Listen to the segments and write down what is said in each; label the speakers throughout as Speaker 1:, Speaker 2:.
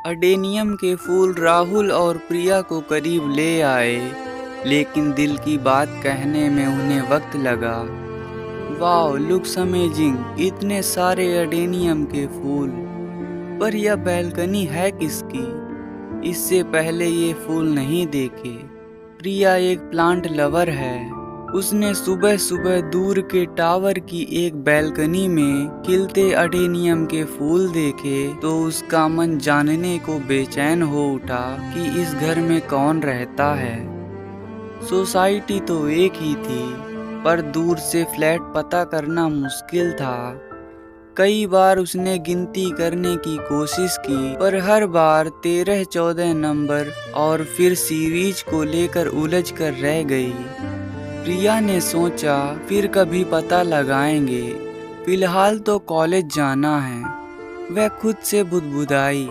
Speaker 1: Adenium के फूल राहुल और प्रिया को करीब ले आए, लेकिन दिल की बात कहने में उन्हें वक्त लगा। वाओ, लुक्स अमेजिंग, इतने सारे अडेनियम के फूल। पर यह बैल्कनी है किसकी? इससे पहले ये फूल नहीं देखे। प्रिया एक प्लांट लवर है। उसने सुबह सुबह दूर के टावर की एक बैल्कनी में खिलते अडेनियम के फूल देखे तो उसका मन जानने को बेचैन हो उठा कि इस घर में कौन रहता है। सोसाइटी तो एक ही थी, पर दूर से फ्लैट पता करना मुश्किल था। कई बार उसने गिनती करने की कोशिश की, पर हर बार 13-14 नंबर और फिर सीरीज को लेकर उलझ कर रह गई। प्रिया ने सोचा फिर कभी पता लगाएंगे, फिलहाल तो कॉलेज जाना है। वह खुद से बुदबुदाई,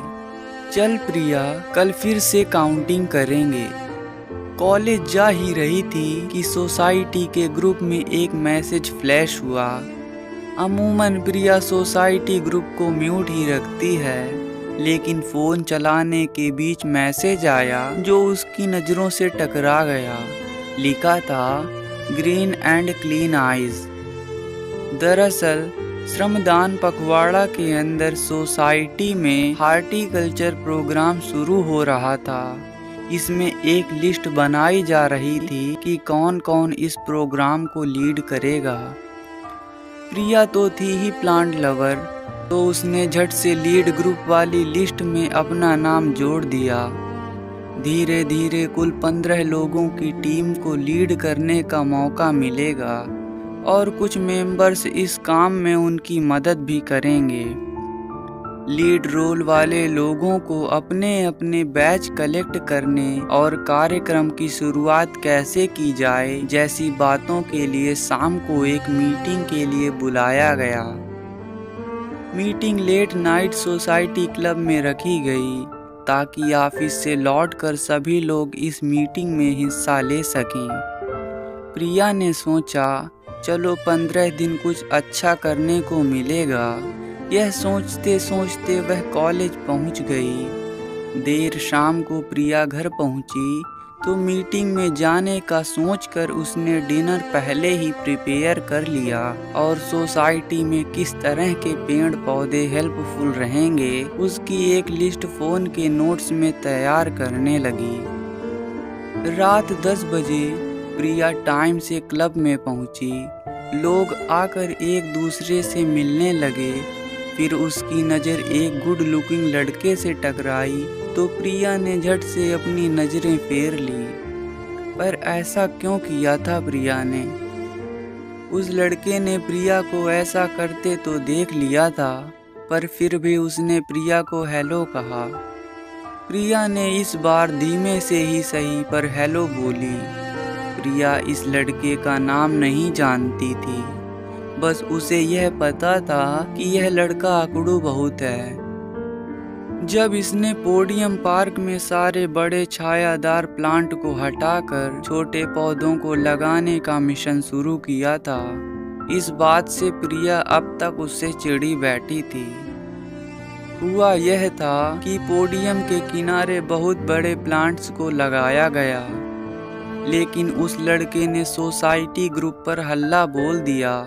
Speaker 1: चल प्रिया, कल फिर से काउंटिंग करेंगे। कॉलेज जा ही रही थी कि सोसाइटी के ग्रुप में एक मैसेज फ्लैश हुआ। अमूमन प्रिया सोसाइटी ग्रुप को म्यूट ही रखती है, लेकिन फ़ोन चलाने के बीच मैसेज आया जो उसकी नज़रों से टकरा गया। लिखा था, ग्रीन एंड क्लीन आइज। दरअसल श्रमदान पखवाड़ा के अंदर सोसाइटी में हार्टिकल्चर प्रोग्राम शुरू हो रहा था। इसमें एक लिस्ट बनाई जा रही थी कि कौन कौन इस प्रोग्राम को लीड करेगा। प्रिया तो थी ही प्लांट लवर, तो उसने झट से लीड ग्रुप वाली लिस्ट में अपना नाम जोड़ दिया। धीरे धीरे कुल 15 लोगों की टीम को लीड करने का मौका मिलेगा और कुछ मेंबर्स इस काम में उनकी मदद भी करेंगे। लीड रोल वाले लोगों को अपने अपने बैच कलेक्ट करने और कार्यक्रम की शुरुआत कैसे की जाए जैसी बातों के लिए शाम को एक मीटिंग के लिए बुलाया गया। Meeting late night society club में रखी गई ताकि ऑफिस से लौटकर सभी लोग इस मीटिंग में हिस्सा ले सकें। प्रिया ने सोचा, चलो 15 दिन कुछ अच्छा करने को मिलेगा। यह सोचते सोचते वह कॉलेज पहुंच गई। देर शाम को प्रिया घर पहुंची तो मीटिंग में जाने का सोचकर उसने डिनर पहले ही प्रिपेयर कर लिया और सोसाइटी में किस तरह के पेड़ पौधे हेल्पफुल रहेंगे उसकी एक लिस्ट फ़ोन के नोट्स में तैयार करने लगी। रात 10 बजे प्रिया टाइम से क्लब में पहुंची। लोग आकर एक दूसरे से मिलने लगे। फिर उसकी नज़र एक गुड लुकिंग लड़के से टकराई तो प्रिया ने झट से अपनी नज़रें फेर ली। पर ऐसा क्यों किया था प्रिया ने? उस लड़के ने प्रिया को ऐसा करते तो देख लिया था, पर फिर भी उसने प्रिया को हेलो कहा। प्रिया ने इस बार धीमे से ही सही पर हेलो बोली। प्रिया इस लड़के का नाम नहीं जानती थी, बस उसे यह पता था कि यह लड़का अकड़ू बहुत है। जब इसने पोडियम पार्क में सारे बड़े छायादार प्लांट को हटाकर छोटे पौधों को लगाने का मिशन शुरू किया था, इस बात से प्रिया अब तक उससे चिढ़ी बैठी थी। हुआ यह था कि पोडियम के किनारे बहुत बड़े प्लांट्स को लगाया गया, लेकिन उस लड़के ने सोसाइटी ग्रुप पर हल्ला बोल दिया।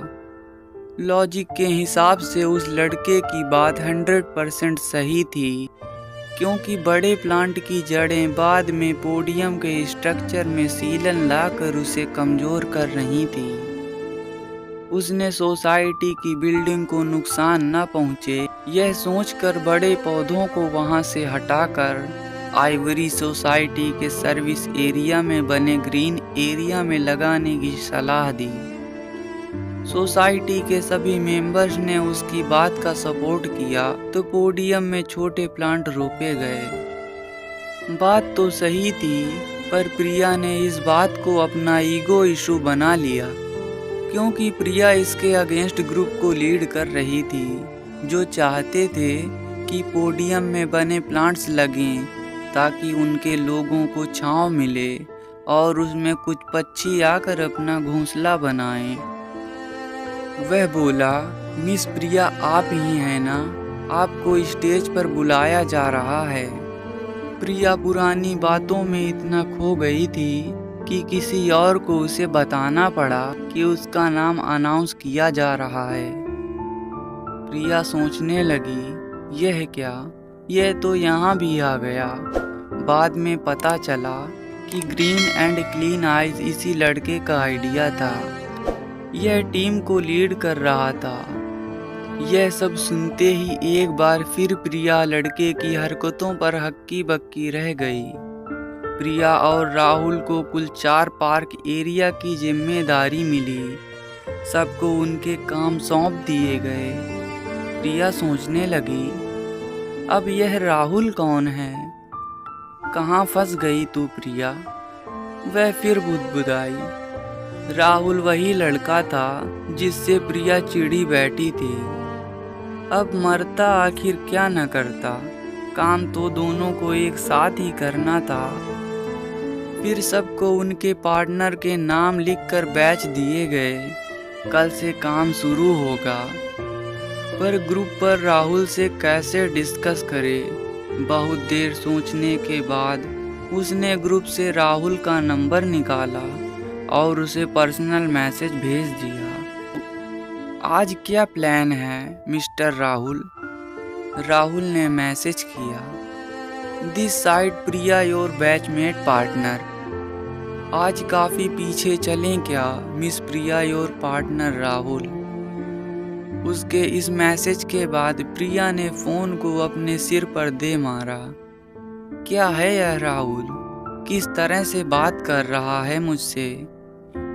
Speaker 1: लॉजिक के हिसाब से उस लड़के की बात 100% सही थी, क्योंकि बड़े प्लांट की जड़ें बाद में पोडियम के स्ट्रक्चर में सीलन लाकर उसे कमज़ोर कर रही थी। उसने सोसाइटी की बिल्डिंग को नुकसान न पहुंचे, यह सोचकर बड़े पौधों को वहां से हटाकर आइवरी सोसाइटी के सर्विस एरिया में बने ग्रीन एरिया में लगाने की सलाह दी। सोसाइटी के सभी मेंबर्स ने उसकी बात का सपोर्ट किया तो पोडियम में छोटे प्लांट रोपे गए। बात तो सही थी, पर प्रिया ने इस बात को अपना ईगो इशू बना लिया, क्योंकि प्रिया इसके अगेंस्ट ग्रुप को लीड कर रही थी, जो चाहते थे कि पोडियम में बने प्लांट्स लगें ताकि उनके लोगों को छांव मिले और उसमें कुछ पक्षी आकर अपना घोंसला बनाएं। वह बोला, मिस प्रिया आप ही हैं ना? आपको स्टेज पर बुलाया जा रहा है। प्रिया पुरानी बातों में इतना खो गई थी कि किसी और को उसे बताना पड़ा कि उसका नाम अनाउंस किया जा रहा है। प्रिया सोचने लगी, यह क्या, यह तो यहाँ भी आ गया। बाद में पता चला कि ग्रीन एंड क्लीन आइज इसी लड़के का आइडिया था। यह टीम को लीड कर रहा था। यह सब सुनते ही एक बार फिर प्रिया लड़के की हरकतों पर हक्की बक्की रह गई। प्रिया और राहुल को कुल 4 पार्क एरिया की जिम्मेदारी मिली। सबको उनके काम सौंप दिए गए। प्रिया सोचने लगी, अब यह राहुल कौन है? कहाँ फंस गई तू प्रिया? वह फिर बुदबुदाई। राहुल वही लड़का था जिससे प्रिया चिढ़ी बैठी थी। अब मरता आखिर क्या न करता, काम तो दोनों को एक साथ ही करना था। फिर सबको उनके पार्टनर के नाम लिखकर बैच दिए गए। कल से काम शुरू होगा। पर ग्रुप पर राहुल से कैसे डिस्कस करे? बहुत देर सोचने के बाद उसने ग्रुप से राहुल का नंबर निकाला और उसे पर्सनल मैसेज भेज दिया। आज क्या प्लान है मिस्टर राहुल? राहुल ने मैसेज किया। This side Priya your batchmate partner. आज काफ़ी पीछे चलें क्या miss Priya your partner Rahul. उसके इस मैसेज के बाद प्रिया ने फ़ोन को अपने सिर पर दे मारा। क्या है यह राहुल? किस तरह से बात कर रहा है मुझसे?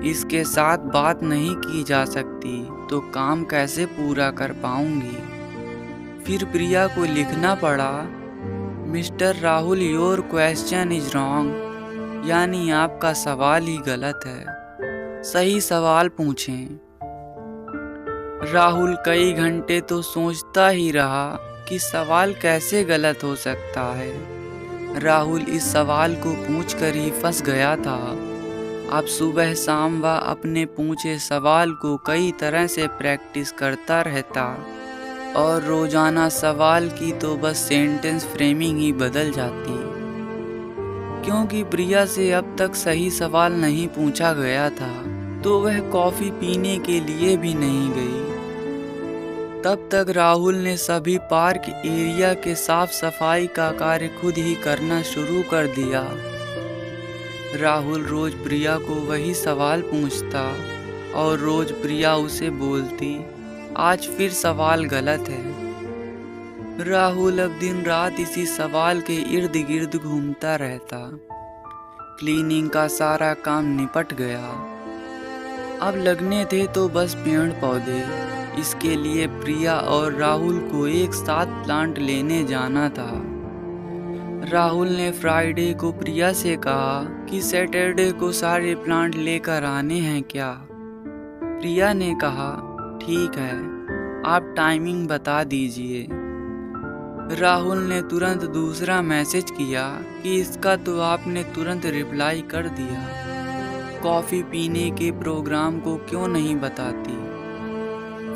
Speaker 1: इसके साथ बात नहीं की जा सकती तो काम कैसे पूरा कर पाऊंगी? फिर प्रिया को लिखना पड़ा, mister Rahul your question is wrong, यानी आपका सवाल ही गलत है। सही सवाल पूछें। राहुल कई घंटे तो सोचता ही रहा कि सवाल कैसे गलत हो सकता है। राहुल इस सवाल को पूछकर ही फंस गया था। अब सुबह शाम वह अपने पूछे सवाल को कई तरह से प्रैक्टिस करता रहता और रोजाना सवाल की तो बस सेंटेंस फ्रेमिंग ही बदल जाती। क्योंकि प्रिया से अब तक सही सवाल नहीं पूछा गया था तो वह कॉफ़ी पीने के लिए भी नहीं गई। तब तक राहुल ने सभी पार्क एरिया के साफ सफाई का कार्य खुद ही करना शुरू कर दिया। राहुल रोज प्रिया को वही सवाल पूछता और रोज प्रिया उसे बोलती, आज फिर सवाल गलत है। राहुल अब दिन रात इसी सवाल के इर्द गिर्द घूमता रहता। क्लीनिंग का सारा काम निपट गया। अब लगने थे तो बस पेड़ पौधे। इसके लिए प्रिया और राहुल को एक साथ प्लांट लेने जाना था। राहुल ने फ्राइडे को प्रिया से कहा कि सैटरडे को सारे प्लांट लेकर आने हैं क्या? प्रिया ने कहा, ठीक है, आप टाइमिंग बता दीजिए। राहुल ने तुरंत दूसरा मैसेज किया कि इसका तो आपने तुरंत रिप्लाई कर दिया। कॉफ़ी पीने के प्रोग्राम को क्यों नहीं बताती?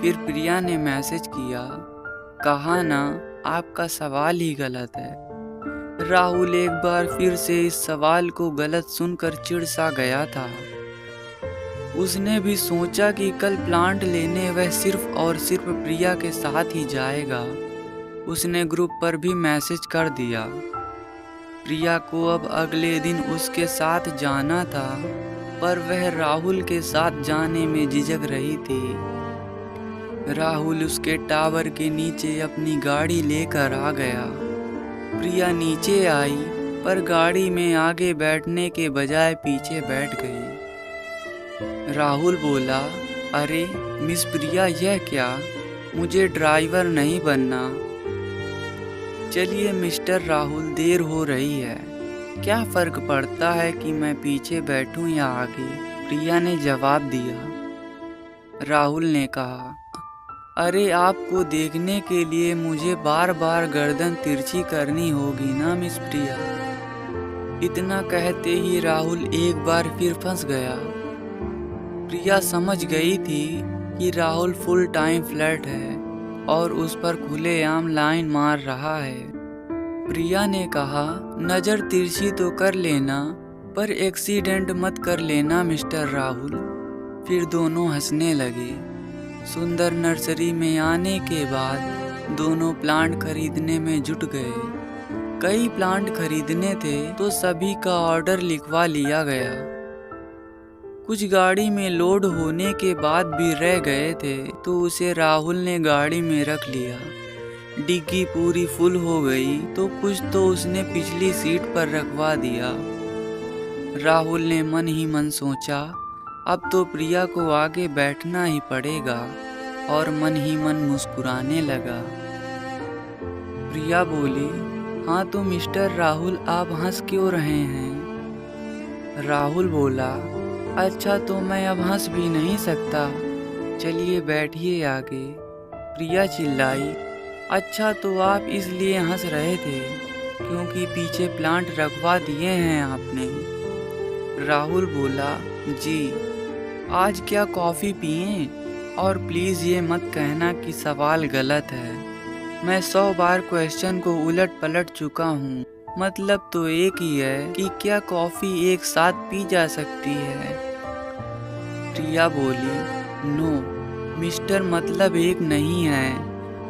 Speaker 1: फिर प्रिया ने मैसेज किया, कहा ना आपका सवाल ही गलत है। राहुल एक बार फिर से इस सवाल को गलत सुनकर चिढ़ सा गया था। उसने भी सोचा कि कल प्लांट लेने वह सिर्फ और सिर्फ प्रिया के साथ ही जाएगा। उसने ग्रुप पर भी मैसेज कर दिया। प्रिया को अब अगले दिन उसके साथ जाना था पर वह राहुल के साथ जाने में झिझक रही थी। राहुल उसके टावर के नीचे अपनी गाड़ी लेकर आ गया। प्रिया नीचे आई पर गाड़ी में आगे बैठने के बजाय पीछे बैठ गई। राहुल बोला, अरे मिस प्रिया यह क्या? मुझे ड्राइवर नहीं बनना। चलिए मिस्टर राहुल, देर हो रही है। क्या फ़र्क पड़ता है कि मैं पीछे बैठूं या आगे? प्रिया ने जवाब दिया। राहुल ने कहा, अरे आपको देखने के लिए मुझे बार बार गर्दन तिरछी करनी होगी ना मिस प्रिया। इतना कहते ही राहुल एक बार फिर फंस गया। प्रिया समझ गई थी कि राहुल फुल टाइम फ्लैट है और उस पर खुलेआम लाइन मार रहा है। प्रिया ने कहा, नज़र तिरछी तो कर लेना, पर एक्सीडेंट मत कर लेना मिस्टर राहुल। फिर दोनों हंसने लगे। सुंदर नर्सरी में आने के बाद दोनों प्लांट खरीदने में जुट गए। कई प्लांट खरीदने थे तो सभी का ऑर्डर लिखवा लिया गया। कुछ गाड़ी में लोड होने के बाद भी रह गए थे तो उसे राहुल ने गाड़ी में रख लिया। डिग्गी पूरी फुल हो गई तो कुछ तो उसने पिछली सीट पर रखवा दिया। राहुल ने मन ही मन सोचा, अब तो प्रिया को आगे बैठना ही पड़ेगा, और मन ही मन मुस्कुराने लगा। प्रिया बोली, हाँ तो मिस्टर राहुल, आप हंस क्यों रहे हैं? राहुल बोला, अच्छा तो मैं अब हंस भी नहीं सकता, चलिए बैठिए आगे। प्रिया चिल्लाई, अच्छा तो आप इसलिए हंस रहे थे क्योंकि पीछे प्लांट रखवा दिए हैं आपने। राहुल बोला, जी। आज क्या कॉफ़ी पिएं? और प्लीज़ ये मत कहना कि सवाल गलत है। मैं 100 बार क्वेश्चन को उलट पलट चुका हूँ। मतलब तो एक ही है कि क्या कॉफ़ी एक साथ पी जा सकती है? प्रिया बोली, नो मिस्टर, मतलब एक नहीं है,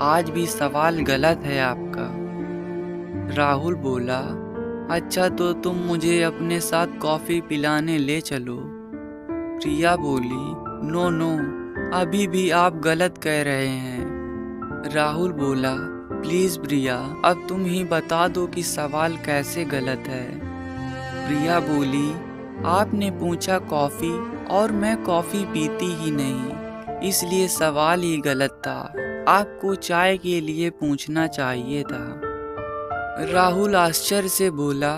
Speaker 1: आज भी सवाल गलत है आपका। राहुल बोला, अच्छा तो तुम मुझे अपने साथ कॉफ़ी पिलाने ले चलो। प्रिया बोली, नो नो, अभी भी आप गलत कह रहे हैं। राहुल बोला, प्लीज़ प्रिया, अब तुम ही बता दो कि सवाल कैसे गलत है। प्रिया बोली, आपने पूछा कॉफ़ी और मैं कॉफ़ी पीती ही नहीं, इसलिए सवाल ही गलत था। आपको चाय के लिए पूछना चाहिए था। राहुल आश्चर्य से बोला,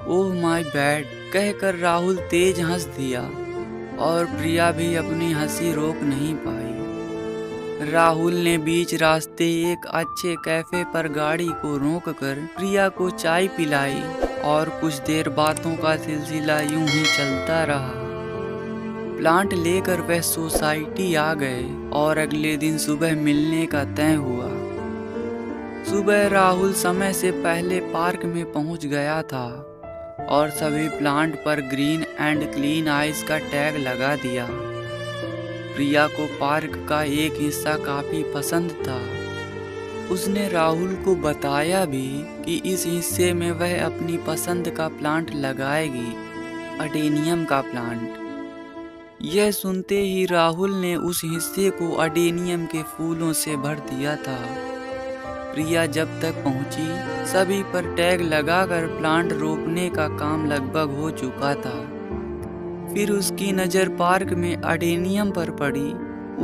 Speaker 1: ओह माय बैड, कहकर राहुल तेज हंस दिया और प्रिया भी अपनी हंसी रोक नहीं पाई। राहुल ने बीच रास्ते एक अच्छे कैफे पर गाड़ी को रोककर प्रिया को चाय पिलाई और कुछ देर बातों का सिलसिला यूं ही चलता रहा। प्लांट लेकर वह सोसाइटी आ गए और अगले दिन सुबह मिलने का तय हुआ। सुबह राहुल समय से पहले पार्क में पहुंच गया था और सभी प्लांट पर ग्रीन एंड क्लीन आइस का टैग लगा दिया। प्रिया को पार्क का एक हिस्सा काफी पसंद था। उसने राहुल को बताया भी कि इस हिस्से में वह अपनी पसंद का प्लांट लगाएगी, अडेनियम का प्लांट। यह सुनते ही राहुल ने उस हिस्से को अडेनियम के फूलों से भर दिया था। प्रिया जब तक पहुंची, सभी पर टैग लगाकर प्लांट रोपने का काम लगभग हो चुका था। फिर उसकी नज़र पार्क में अडेनियम पर पड़ी।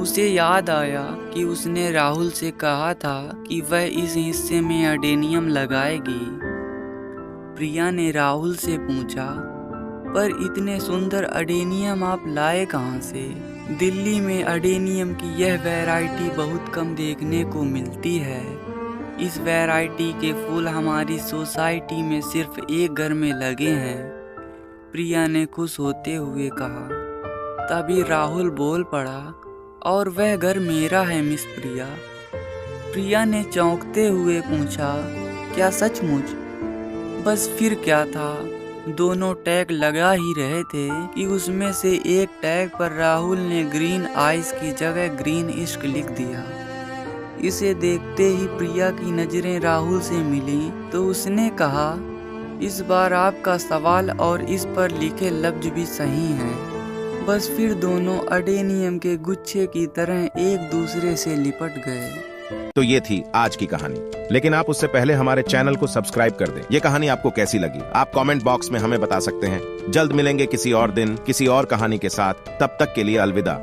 Speaker 1: उसे याद आया कि उसने राहुल से कहा था कि वह इस हिस्से में अडेनियम लगाएगी। प्रिया ने राहुल से पूछा, पर इतने सुंदर अडेनियम आप लाए कहाँ से? दिल्ली में अडेनियम की यह वैरायटी बहुत कम देखने को मिलती है। इस वैरायटी के फूल हमारी सोसाइटी में सिर्फ एक घर में लगे हैं, प्रिया ने खुश होते हुए कहा। तभी राहुल बोल पड़ा, और वह घर मेरा है मिस प्रिया। प्रिया ने चौंकते हुए पूछा, क्या सचमुच? बस फिर क्या था, दोनों टैग लगा ही रहे थे कि उसमें से एक टैग पर राहुल ने ग्रीन आइस की जगह ग्रीन इश्क लिख दिया। इसे देखते ही प्रिया की नज़रें राहुल से मिली तो उसने कहा, इस बार आपका सवाल और इस पर लिखे लफ्ज भी सही हैं। बस फिर दोनों अडेनियम के गुच्छे की तरह एक दूसरे से लिपट गए।
Speaker 2: तो ये थी आज की कहानी, लेकिन आप उससे पहले हमारे चैनल को सब्सक्राइब कर दें। ये कहानी आपको कैसी लगी आप कमेंट बॉक्स में हमें बता सकते हैं। जल्द मिलेंगे किसी और दिन किसी और कहानी के साथ, तब तक के लिए अलविदा।